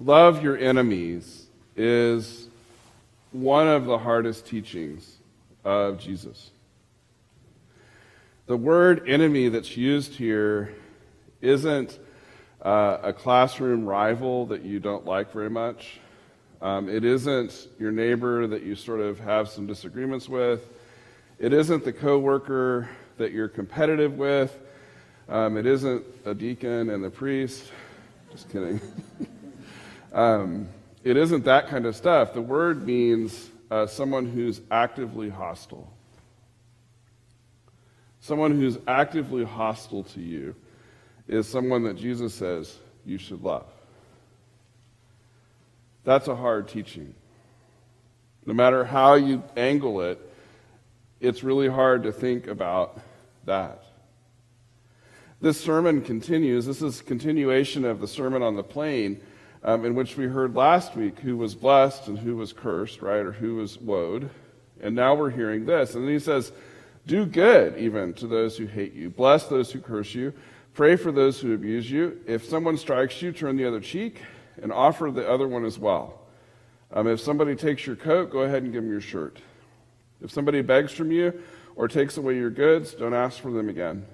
Love your enemies is one of the hardest teachings of Jesus. The word enemy that's used here isn't a classroom rival that you don't like very much. It isn't your neighbor that you sort of have some disagreements with. It isn't the coworker that you're competitive with. It isn't a deacon and the priest. Just kidding. It isn't that kind of stuff. The word means someone who's actively hostile. Someone who's actively hostile to you is someone that Jesus says you should love. That's a hard teaching. No matter how you angle it, it's really hard to think about that. This sermon continues. This is a continuation of the Sermon on the Plain, in which we heard last week who was blessed and who was cursed, right, or who was woed. And now we're hearing this. And then he says, do good even to those who hate you. Bless those who curse you. Pray for those who abuse you. If someone strikes you, turn the other cheek and offer the other one as well. If somebody takes your coat, go ahead and give them your shirt. If somebody begs from you or takes away your goods, don't ask for them again.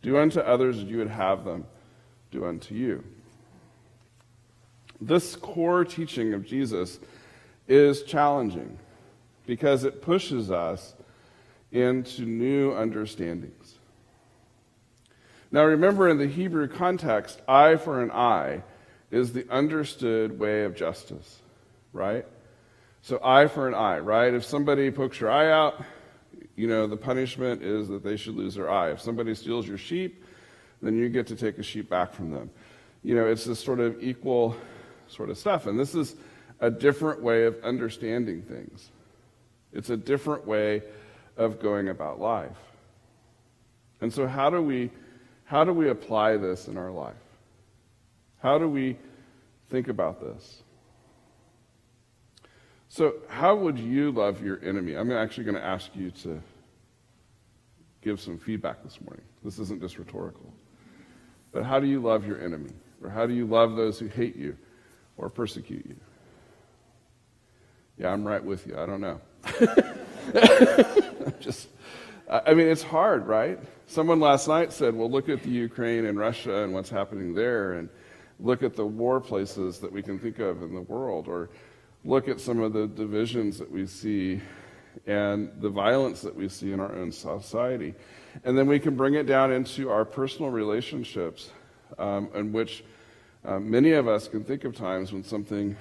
Do unto others as you would have them do unto you. This core teaching of Jesus is challenging because it pushes us into new understandings. Now remember, in the Hebrew context, eye for an eye is the understood way of justice, right? So eye for an eye, right? If somebody pokes your eye out, the punishment is that they should lose their eye. If somebody steals your sheep, then you get to take a sheep back from them. It's this sort of equal sort of stuff. And this is a different way of understanding things. It's a different way of going about life. And so how do we apply this in our life? How do we think about this? So how would you love your enemy? I'm actually going to ask you to give some feedback this morning. This isn't just rhetorical. But how do you love your enemy? Or how do you love those who hate you or persecute you? Yeah, I'm right with you. I don't know. It's hard, right? Someone last night said, well, look at the Ukraine and Russia and what's happening there, and look at the war places that we can think of in the world, or look at some of the divisions that we see and the violence that we see in our own society. And then we can bring it down into our personal relationships, in which many of us can think of times when something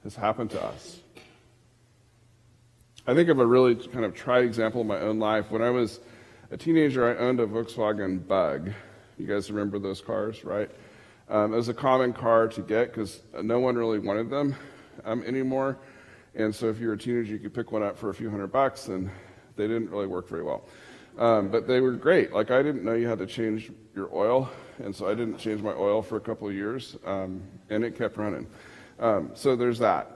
has happened to us. I think of a really kind of tried example in my own life. When I was a teenager, I owned a Volkswagen Bug. You guys remember those cars, right? It was a common car to get because no one really wanted them anymore. And so if you were a teenager, you could pick one up for a few $100, and they didn't really work very well. But they were great. Like, I didn't know you had to change your oil, and so I didn't change my oil for a couple of years, and it kept running. So there's that.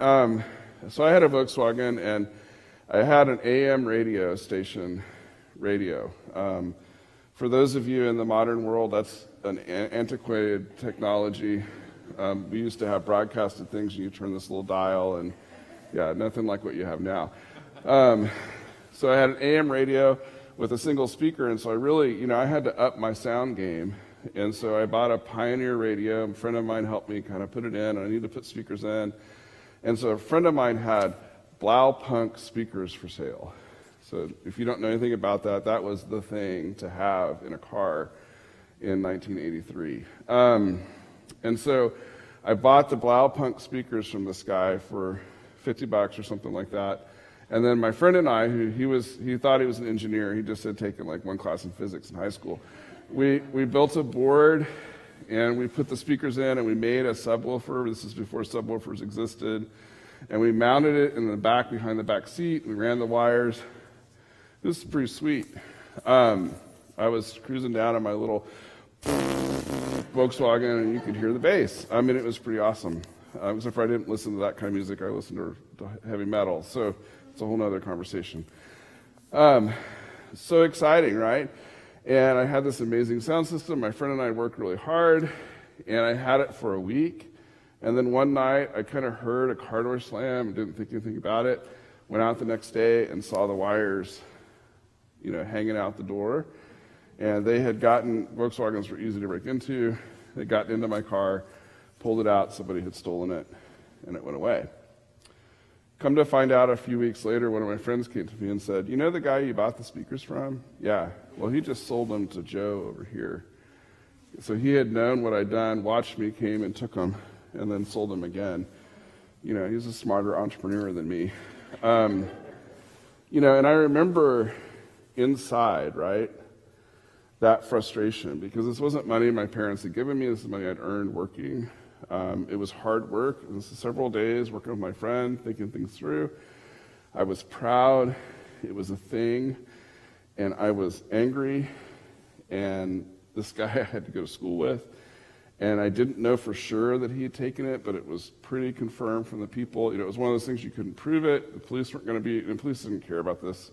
So I had a Volkswagen, and I had an AM radio station radio. For those of you in the modern world, that's an antiquated technology. We used to have broadcasted things, and you turn this little dial, and yeah, nothing like what you have now. So I had an AM radio with a single speaker, and so I really, I had to up my sound game. And so I bought a Pioneer radio. A friend of mine helped me kind of put it in, and I needed to put speakers in. And so a friend of mine had Blaupunk speakers for sale. So if you don't know anything about that, that was the thing to have in a car in 1983. And so I bought the Blaupunk speakers from this guy for $50 or something like that. And then my friend and I, he thought he was an engineer. He just had taken like one class in physics in high school. We built a board, and we put the speakers in, and we made a subwoofer. This is before subwoofers existed. And we mounted it in the back behind the back seat. We ran the wires. This is pretty sweet. I was cruising down in my little Volkswagen, and you could hear the bass. It was pretty awesome. Except for I didn't listen to that kind of music. I listened to heavy metal. So it's a whole other conversation. So exciting, right? And I had this amazing sound system. My friend and I worked really hard, and I had it for a week. And then one night, I kind of heard a car door slam, didn't think anything about it. Went out the next day and saw the wires, hanging out the door. And they had Volkswagens were easy to break into. They got into my car, pulled it out, somebody had stolen it, and it went away. Come to find out a few weeks later, one of my friends came to me and said, "You know the guy you bought the speakers from?" "Yeah." "Well, he just sold them to Joe over here." So he had known what I'd done, watched me, came and took them, and then sold them again. He's a smarter entrepreneur than me. And I remember inside, right, that frustration, because this wasn't money my parents had given me. This is money I'd earned working. It was hard work. It was several days working with my friend, thinking things through. I was proud. It was a thing. And I was angry. And this guy I had to go to school with. And I didn't know for sure that he had taken it, but it was pretty confirmed from the people. It was one of those things you couldn't prove it. The police weren't going to be, and police didn't care about this.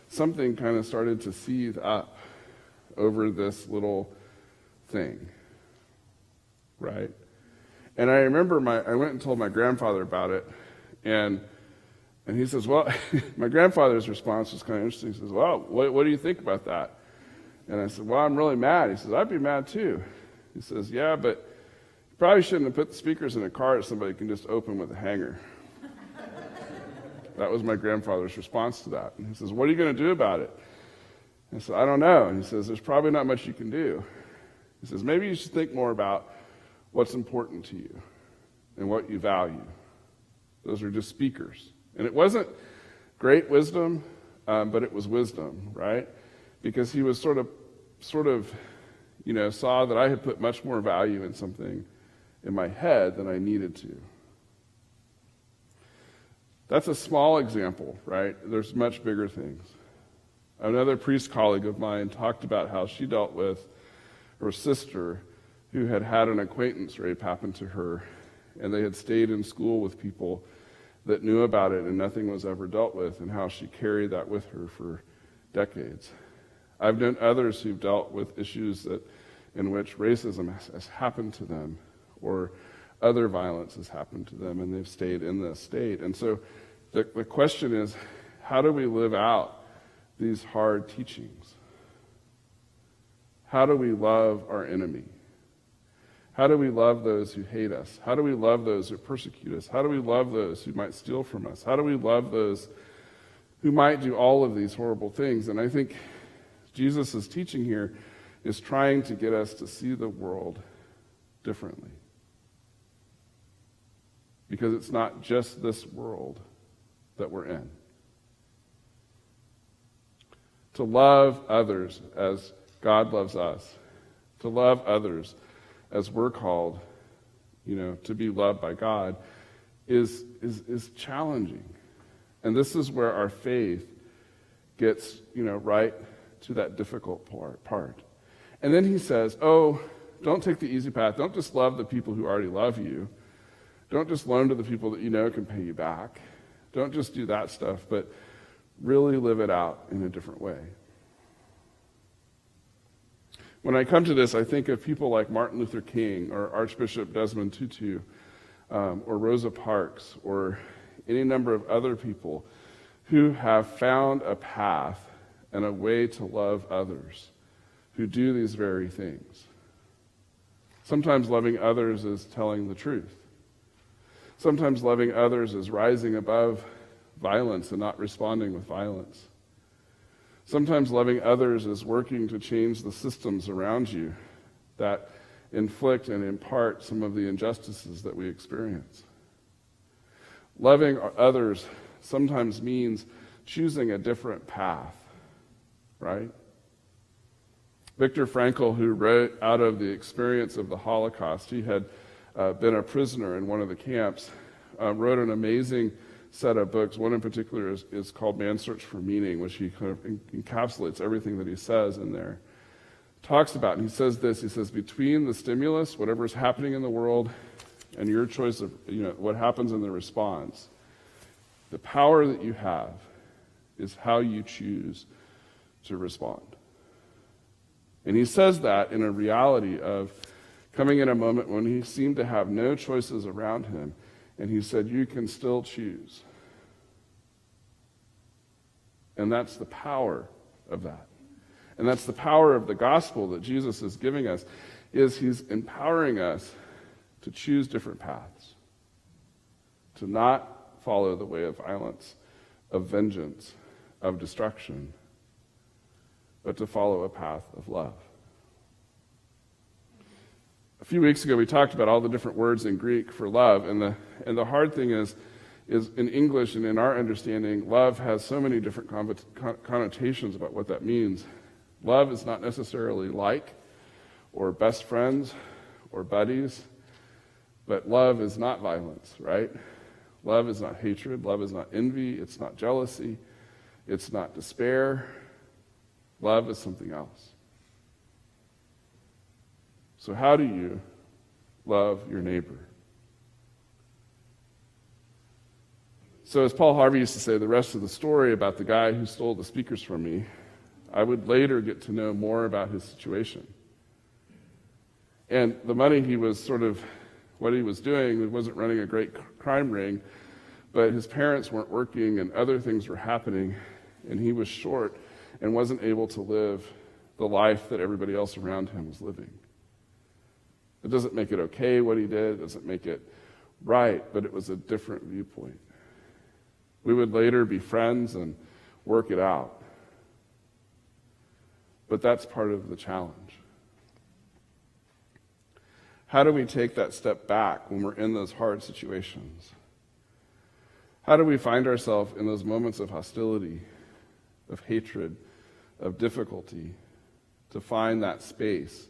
Something kind of started to seethe up over this little thing, right? And I remember I went and told my grandfather about it, and he says, well, my grandfather's response was kind of interesting. He says, well, what do you think about that? And I said, well, I'm really mad. He says, I'd be mad too. He says, yeah, but you probably shouldn't have put the speakers in a car that somebody can just open with a hanger. That was my grandfather's response to that. And he says, what are you going to do about it? I said, I don't know. And he says, there's probably not much you can do. He says, maybe you should think more about what's important to you and what you value. Those are just speakers. And it wasn't great wisdom, but it was wisdom, right? Because he was sort of, saw that I had put much more value in something in my head than I needed to. That's a small example, right? There's much bigger things. Another priest colleague of mine talked about how she dealt with her sister who had had an acquaintance rape happen to her, and they had stayed in school with people that knew about it and nothing was ever dealt with, and how she carried that with her for decades. I've known others who've dealt with issues in which racism has happened to them, or other violence has happened to them, and they've stayed in this state. And so the question is, how do we live out these hard teachings? How do we love our enemy? How do we love those who hate us? How do we love those who persecute us? How do we love those who might steal from us? How do we love those who might do all of these horrible things? And I think Jesus' teaching here is trying to get us to see the world differently. Because it's not just this world that we're in. To love others as God loves us. To love others as we're called, to be loved by God is challenging. And this is where our faith gets, right to that difficult part. And then he says, don't take the easy path. Don't just love the people who already love you. Don't just loan to the people that you know can pay you back. Don't just do that stuff, but really live it out in a different way. When I come to this, I think of people like Martin Luther King or Archbishop Desmond Tutu or Rosa Parks or any number of other people who have found a path and a way to love others who do these very things. Sometimes loving others is telling the truth. Sometimes loving others is rising above violence and not responding with violence. Sometimes loving others is working to change the systems around you that inflict and impart some of the injustices that we experience. Loving others sometimes means choosing a different path, right? Viktor Frankl, who wrote out of the experience of the Holocaust, he had been a prisoner in one of the camps, wrote an amazing set of books. One in particular is called Man's Search for Meaning, which he kind of encapsulates everything that he says in there. Talks about, and he says this, he says, between the stimulus, whatever is happening in the world, and your choice of what happens in the response, the power that you have is how you choose to respond. And he says that in a reality of coming in a moment when he seemed to have no choices around him, and he said, you can still choose. And that's the power of that. And that's the power of the gospel that Jesus is giving us, is he's empowering us to choose different paths, to not follow the way of violence, of vengeance, of destruction, but to follow a path of love. A few weeks ago, we talked about all the different words in Greek for love, and the hard thing is in English and in our understanding, love has so many different connotations about what that means. Love is not necessarily like, or best friends, or buddies, but love is not violence, right? Love is not hatred. Love is not envy. It's not jealousy. It's not despair. Love is something else. So how do you love your neighbor? So as Paul Harvey used to say, the rest of the story about the guy who stole the speakers from me, I would later get to know more about his situation. And the money what he was doing, he wasn't running a great crime ring, but his parents weren't working and other things were happening, and he was short and wasn't able to live the life that everybody else around him was living. It doesn't make it okay what he did, it doesn't make it right, but it was a different viewpoint. We would later be friends and work it out. But that's part of the challenge. How do we take that step back when we're in those hard situations? How do we find ourselves in those moments of hostility, of hatred, of difficulty, to find that space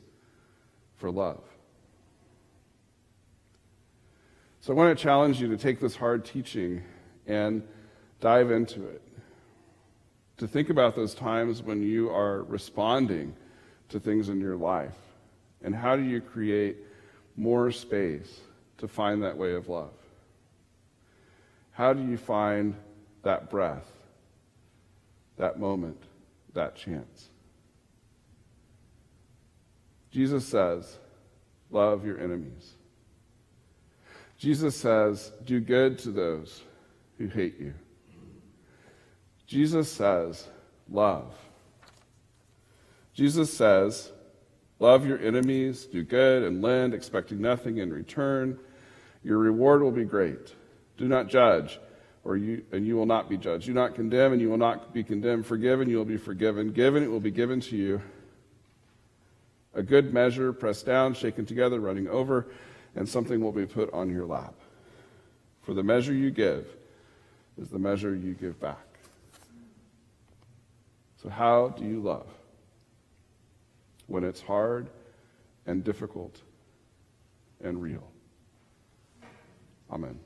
for love? So I want to challenge you to take this hard teaching and dive into it. To think about those times when you are responding to things in your life. And how do you create more space to find that way of love? How do you find that breath, that moment, that chance? Jesus says, love your enemies. Jesus says, do good to those who hate you. Jesus says, love. Jesus says, love your enemies, do good and lend, expecting nothing in return. Your reward will be great. Do not judge, and you will not be judged. Do not condemn, and you will not be condemned. Forgive, and you will be forgiven. Give, and it will be given to you. A good measure, pressed down, shaken together, running over, and something will be put on your lap. For the measure you give is the measure you give back. So how do you love when it's hard and difficult and real? Amen.